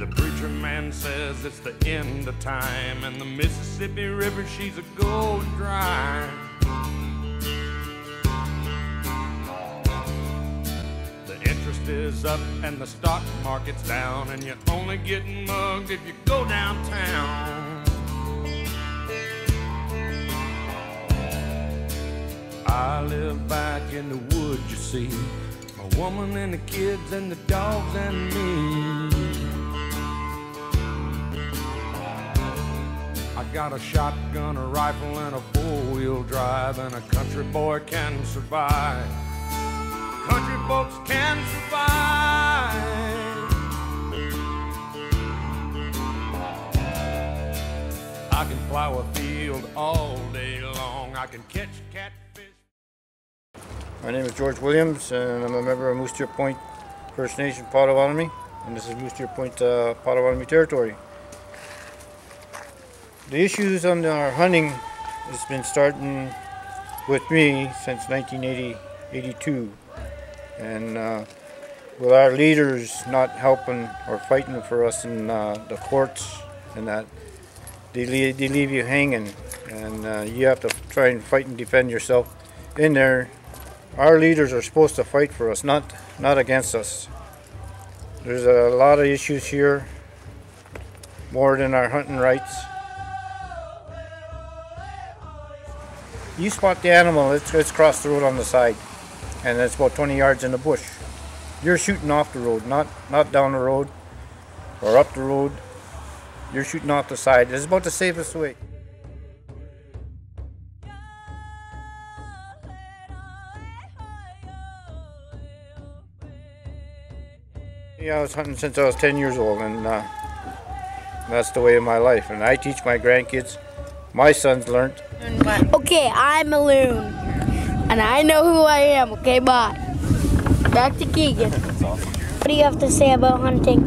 The preacher man says it's the end of time, and the Mississippi River, she's a gold dry. The interest is up and the stock market's down, and you're only getting mugged if you go downtown. I live back in the woods, you see, my woman and the kids and the dogs and me. I got a shotgun, a rifle, and a four-wheel drive, and a country boy can survive. Country folks can survive. I can plow a field all day long. I can catch catfish. My name is George Williams, and I'm a member of Moose Deer Point First Nation Potawatomi, and this is Moose Deer Point Potawatomi territory. The issues on our hunting has been starting with me since 1982, and with our leaders not helping or fighting for us in the courts and that, they leave you hanging, and you have to try and fight and defend yourself in there. Our leaders are supposed to fight for us, not against us. There's a lot of issues here, more than our hunting rights. You spot the animal, it's across the road on the side, and it's about 20 yards in the bush. You're shooting off the road, not down the road or up the road. You're shooting off the side. It's about the safest way. Yeah, I was hunting since I was 10 years old, and that's the way of my life. And I teach my grandkids. My sons learned. Okay, I'm a loon, and I know who I am. Okay, bye. Back to Keegan. What do you have to say about hunting?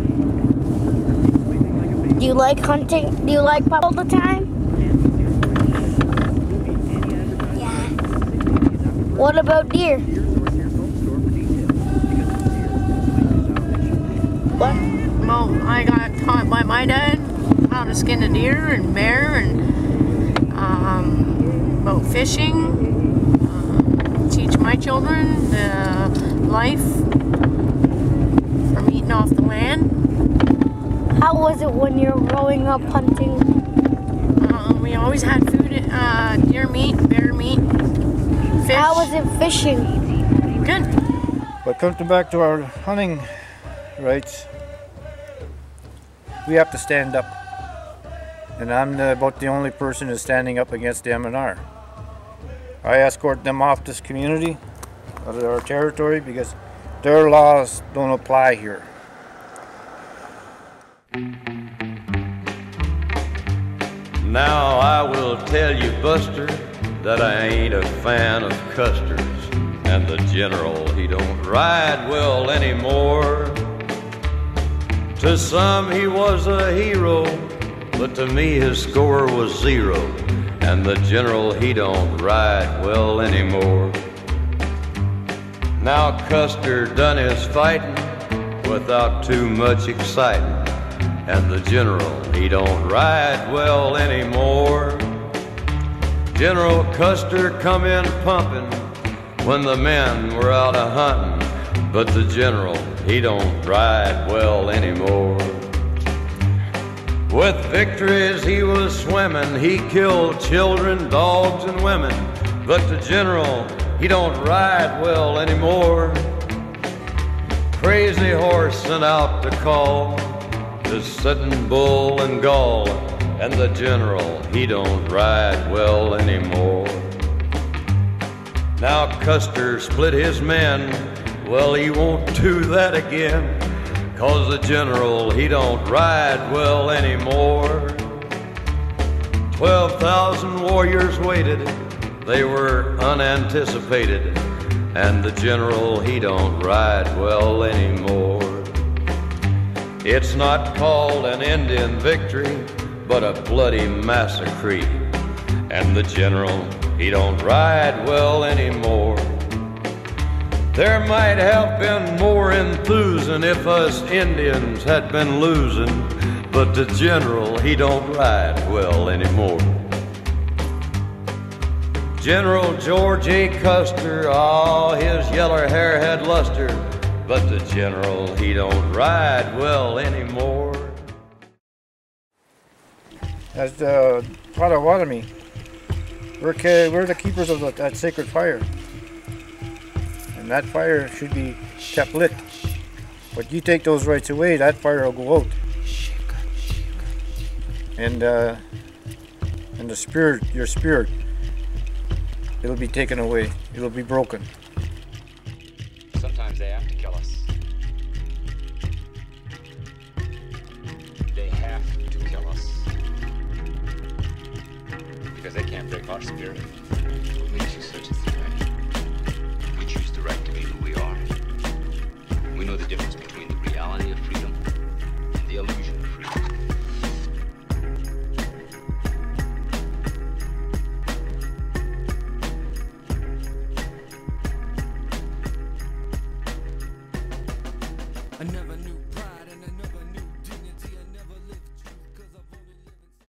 Do you like hunting? Do you like pop all the time? Yeah. What about deer? What? Well, I got taught by my dad how to skin a deer and bear, and about fishing. Teach my children the life from eating off the land. How was it when you were growing up hunting? We always had food, deer meat, bear meat, fish. How was it fishing? Good. But coming back to our hunting rights, we have to stand up. And I'm about the only person who's standing up against the M&R. I escort them off this community, out of our territory, because their laws don't apply here. Now I will tell you, Buster, that I ain't a fan of Custer's, and the general, he don't ride well anymore. To some he was a hero, but to me his score was 0, and the general, he don't ride well anymore. Now Custer done his fighting without too much exciting, and the general, he don't ride well anymore. General Custer come in pumping when the men were out a hunting, but the general, he don't ride well anymore. With victories he was swimming, he killed children, dogs, and women, but the general, he don't ride well anymore. Crazy Horse sent out to call the Sitting Bull and Gull, and the general, he don't ride well anymore. Now Custer split his men, well, he won't do that again, 'cause the general, he don't ride well anymore. 12,000 warriors waited, they were unanticipated, and the general, he don't ride well anymore. It's not called an Indian victory, but a bloody massacre, and the general, he don't ride well anymore. There might have been more enthusing if us Indians had been losing, but the general, he don't ride well anymore. General George A. Custer, oh, his yeller hair had luster, but the general, he don't ride well anymore. As the Potawatomi, we're the keepers of that sacred fire. And that fire should be kept lit. But you take those rights away, that fire will go out. And the spirit, your spirit, it'll be taken away. It'll be broken. Sometimes they have to kill us. They have to kill us. Because they can't break our spirit. What makes you such a